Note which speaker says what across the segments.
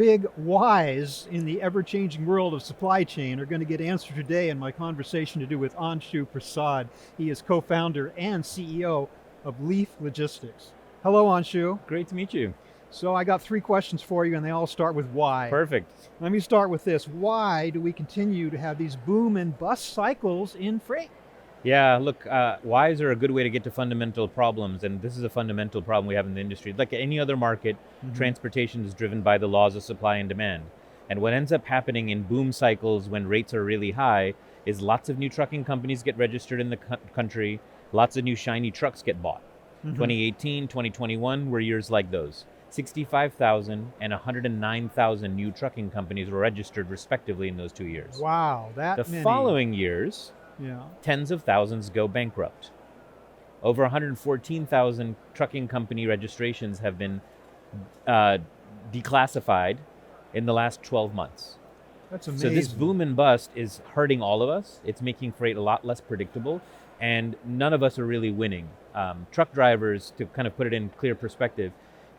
Speaker 1: big whys in the ever-changing world of supply chain are going to get answered today in my conversation to do with Anshu Prasad. He is co-founder and CEO of Leaf Logistics. Hello, Anshu.
Speaker 2: Great to meet you.
Speaker 1: So I got 3 questions for you, and they all start with why.
Speaker 2: Perfect.
Speaker 1: Let me start with this. Why do we continue to have these boom and bust cycles in freight?
Speaker 2: Yeah, look, whys are a good way to get to fundamental problems, and this is a fundamental problem we have in the industry. Like any other market, transportation is driven by the laws of supply and demand. And what ends up happening in boom cycles when rates are really high is lots of new trucking companies get registered in the country, lots of new shiny trucks get bought. 2018, 2021 were years like those. 65,000 and 109,000 new trucking companies were registered respectively in those 2 years.
Speaker 1: Wow, that
Speaker 2: The
Speaker 1: many.
Speaker 2: following years,
Speaker 1: Yeah.
Speaker 2: tens of thousands go bankrupt. Over 114,000 trucking company registrations have been declassified in the last 12 months.
Speaker 1: That's amazing.
Speaker 2: So this boom and bust is hurting all of us. It's making freight a lot less predictable, and none of us are really winning. Truck drivers, to kind of put it in clear perspective,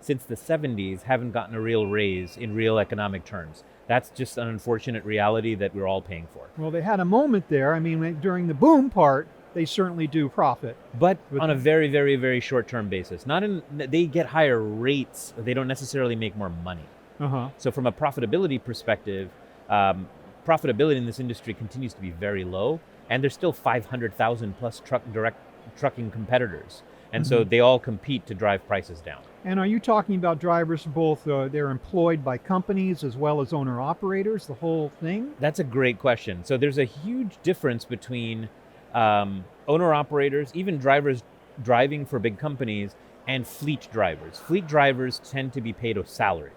Speaker 2: since the 70s haven't gotten a real raise in real economic terms. That's just an unfortunate reality that we're all paying for.
Speaker 1: Well, they had a moment there. I mean, during the boom part, they certainly do profit.
Speaker 2: But on a very, very, very short-term basis. They get higher rates, they don't necessarily make more money. So from a profitability perspective, profitability in this industry continues to be very low, and there's still 500,000 plus direct trucking competitors. And so they all compete to drive prices down.
Speaker 1: And are you talking about drivers both, they're employed by companies as well as owner-operators, the whole thing?
Speaker 2: That's a great question. So there's a huge difference between owner-operators, even drivers driving for big companies, and fleet drivers. Fleet drivers tend to be paid a salary.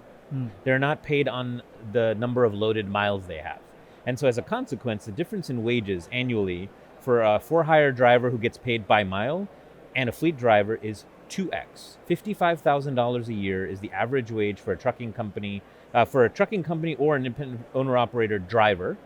Speaker 2: They're not paid on the number of loaded miles they have. And so as a consequence, the difference in wages annually for a for-hire driver who gets paid by mile and a fleet driver is 2x. $55,000 a year is the average wage for a trucking company, or an independent owner-operator driver,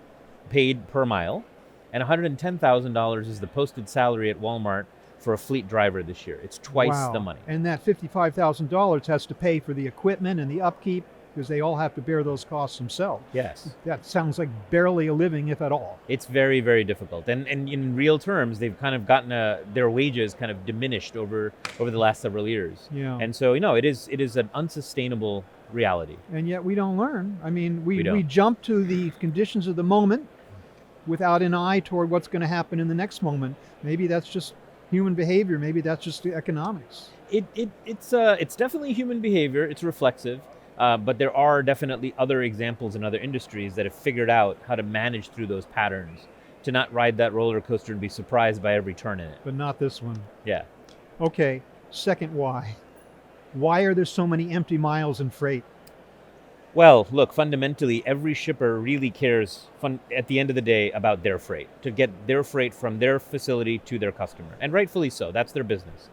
Speaker 2: paid per mile, and $110,000 is the posted salary at Walmart for a fleet driver this year. It's twice the money.
Speaker 1: And that $55,000 has to pay for the equipment and the upkeep, because they all have to bear those costs themselves.
Speaker 2: Yes.
Speaker 1: That sounds like barely a living, if at all.
Speaker 2: It's very, very difficult. And in real terms, they've kind of gotten their wages kind of diminished over the last several years.
Speaker 1: Yeah.
Speaker 2: And so, it is an unsustainable reality.
Speaker 1: And yet we don't learn. I mean, we
Speaker 2: don't.
Speaker 1: jump to the conditions of the moment without an eye toward what's going to happen in the next moment. Maybe that's just human behavior. Maybe that's just the economics.
Speaker 2: It's definitely human behavior. It's reflexive. But there are definitely other examples in other industries that have figured out how to manage through those patterns, to not ride that roller coaster and be surprised by every turn in it.
Speaker 1: But not this one.
Speaker 2: Yeah.
Speaker 1: Okay, second why. Why are there so many empty miles in freight?
Speaker 2: Well, look, fundamentally, every shipper really cares at the end of the day about their freight, to get their freight from their facility to their customer. And rightfully so, that's their business.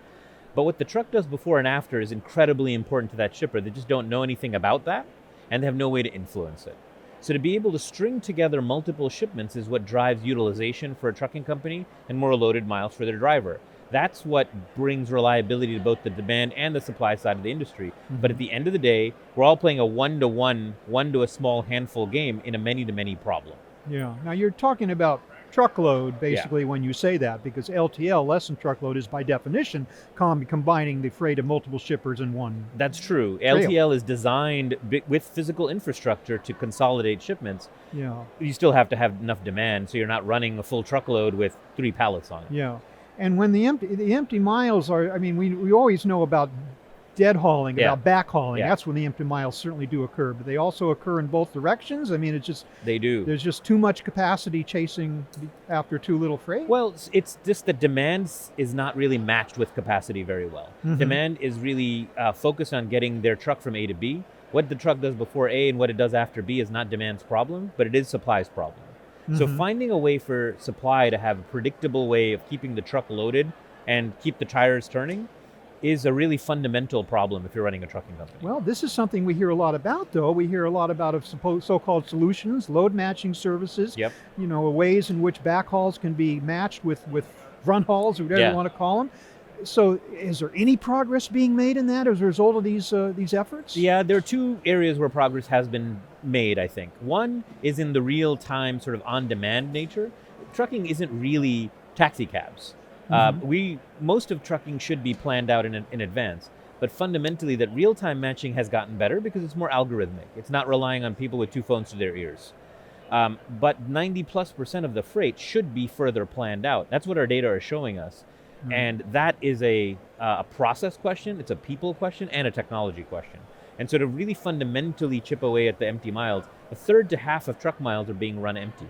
Speaker 2: But what the truck does before and after is incredibly important to that shipper. They just don't know anything about that, and they have no way to influence it. So to be able to string together multiple shipments is what drives utilization for a trucking company and more loaded miles for their driver. That's what brings reliability to both the demand and the supply side of the industry. But at the end of the day, we're all playing a one-to-one, one to a small handful game in a many-to-many problem.
Speaker 1: Yeah. Now you're talking about truckload basically when you say that, because LTL, less than truckload, is by definition combining the freight of multiple shippers in one.
Speaker 2: That's true.
Speaker 1: trail.
Speaker 2: LTL is designed with physical infrastructure to consolidate shipments.
Speaker 1: Yeah.
Speaker 2: You still have to have enough demand, so you're not running a full truckload with 3 pallets on it.
Speaker 1: Yeah. And when the empty miles are, I mean, we always know about dead hauling, about backhauling.
Speaker 2: Yeah.
Speaker 1: That's when the empty miles certainly do occur, but they also occur in both directions. I mean,
Speaker 2: They do.
Speaker 1: There's just too much capacity chasing after too little freight.
Speaker 2: Well, it's just that demand is not really matched with capacity very well. Demand is really focused on getting their truck from A to B. What the truck does before A and what it does after B is not demand's problem, but it is supply's problem. So finding a way for supply to have a predictable way of keeping the truck loaded and keep the tires turning is a really fundamental problem if you're running a trucking company.
Speaker 1: Well, this is something we hear a lot about, though. We hear a lot about so-called solutions, load matching services.
Speaker 2: Yep.
Speaker 1: You know, ways in which backhauls can be matched with front hauls, or whatever you want to call them. So is there any progress being made in that as a result of these efforts?
Speaker 2: Yeah, there are two areas where progress has been made, I think. One is in the real-time sort of on-demand nature. Trucking isn't really taxi cabs.
Speaker 1: Mhm.
Speaker 2: Most of trucking should be planned out in advance, but fundamentally that real-time matching has gotten better because it's more algorithmic. It's not relying on people with two phones to their ears. But 90+% of the freight should be further planned out. That's what our data are showing us.
Speaker 1: Right.
Speaker 2: And that is a process question, it's a people question, and a technology question. And so to really fundamentally chip away at the empty miles, a third to half of truck miles are being run empty,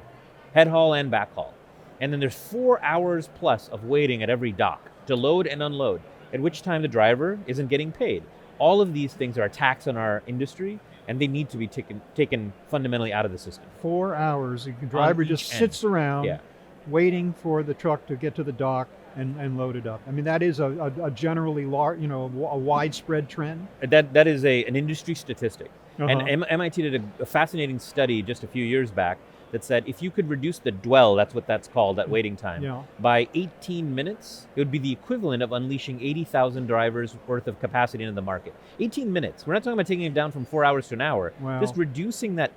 Speaker 2: head haul and back haul. And then there's 4 hours plus of waiting at every dock to load and unload, at which time the driver isn't getting paid. All of these things are a tax on our industry, and they need to be taken fundamentally out of the system.
Speaker 1: 4 hours. The driver
Speaker 2: each
Speaker 1: just
Speaker 2: end.
Speaker 1: sits around
Speaker 2: Yeah.
Speaker 1: waiting for the truck to get to the dock and load it up. I mean, that is a generally large, a widespread trend.
Speaker 2: That is an industry statistic. And
Speaker 1: Uh-huh.
Speaker 2: MIT did a fascinating study just a few years back that said if you could reduce the dwell, that's what that's called, that waiting time,
Speaker 1: Yeah.
Speaker 2: by 18 minutes, it would be the equivalent of unleashing 80,000 drivers worth of capacity into the market. 18 minutes. We're not talking about taking it down from 4 hours to an hour.
Speaker 1: Wow.
Speaker 2: Just reducing that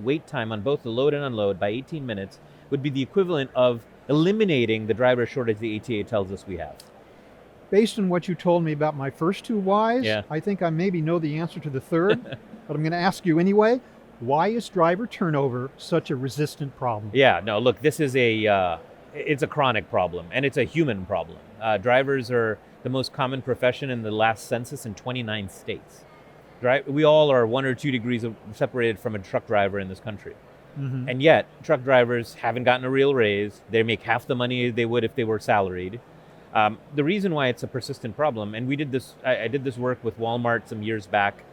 Speaker 2: wait time on both the load and unload by 18 minutes would be the equivalent of eliminating the driver shortage the ATA tells us we have.
Speaker 1: Based on what you told me about my first two whys,
Speaker 2: Yeah.
Speaker 1: I think I maybe know the answer to the third, but I'm going to ask you anyway. Why is driver turnover such a resistant problem?
Speaker 2: Yeah, no, look, this is it's a chronic problem, and it's a human problem. Drivers are the most common profession in the last census in 29 states. We all are 1 or 2 degrees separated from a truck driver in this country.
Speaker 1: Mhm.
Speaker 2: And yet, truck drivers haven't gotten a real raise. They make half the money they would if they were salaried. The reason why it's a persistent problem, and I did this work with Walmart some years back,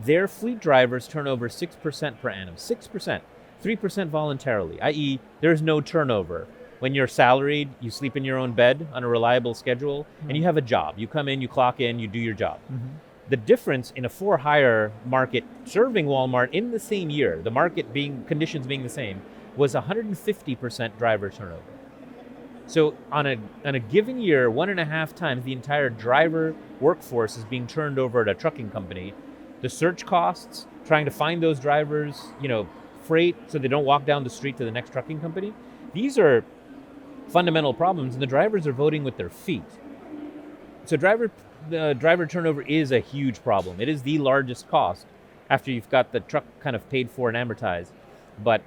Speaker 2: their fleet drivers turn over 6% per annum, 6%, 3% voluntarily, i.e. there's no turnover. When you're salaried, you sleep in your own bed on a reliable schedule, and you have a job. You come in, you clock in, you do your job.
Speaker 1: Mhm.
Speaker 2: The difference in a for-hire market serving Walmart in the same year, the conditions being the same, was 150% driver turnover. So on a given year, 1.5 times the entire driver workforce is being turned over at a trucking company. The search costs, trying to find those drivers, freight so they don't walk down the street to the next trucking company. These are fundamental problems, and the drivers are voting with their feet. So the driver turnover is a huge problem. It is the largest cost after you've got the truck kind of paid for and amortized. But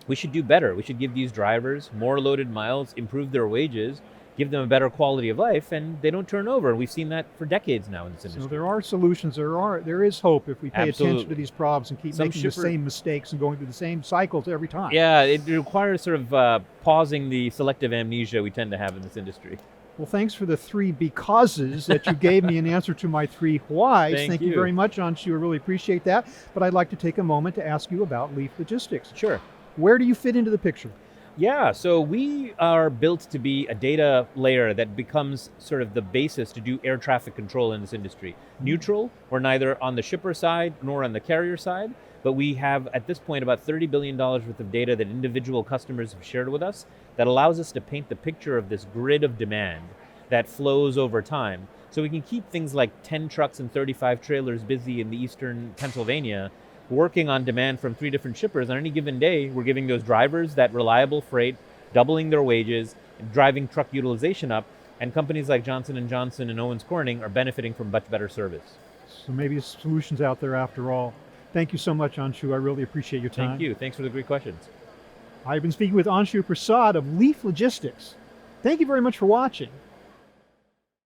Speaker 2: we should do better. We should give these drivers more loaded miles, improve their wages, give them a better quality of life, and they don't turn over. We've seen that for decades now in this industry.
Speaker 1: So there are solutions. There is hope if we pay attention to
Speaker 2: Absolutely.
Speaker 1: these problems and keep
Speaker 2: Some
Speaker 1: making the same mistakes and going through the same cycles every time.
Speaker 2: Yeah, it requires sort of pausing the selective amnesia we tend to have in this industry.
Speaker 1: Well, thanks for the 3 becauses that you gave me in answer to my 3 whys.
Speaker 2: Thank
Speaker 1: you
Speaker 2: you.
Speaker 1: very much, Anshu. I really appreciate that. But I'd like to take a moment to ask you about Leaf Logistics.
Speaker 2: Sure.
Speaker 1: Where do you fit into the picture?
Speaker 2: Yeah, so we are built to be a data layer that becomes sort of the basis to do air traffic control in this industry. Neutral, we're neither on the shipper side nor on the carrier side, but we have at this point about $30 billion worth of data that individual customers have shared with us that allows us to paint the picture of this grid of demand that flows over time. So we can keep things like 10 trucks and 35 trailers busy in the eastern Pennsylvania working on demand from 3 different shippers. On any given day, we're giving those drivers that reliable freight, doubling their wages, and driving truck utilization up, and companies like Johnson & Johnson and Owens Corning are benefiting from much better service.
Speaker 1: So maybe solutions out there after all. Thank you so much, Anshu. I really appreciate your time.
Speaker 2: Thank you. Thanks for the great questions.
Speaker 1: I've been speaking with Anshu Prasad of Leaf Logistics. Thank you very much for watching.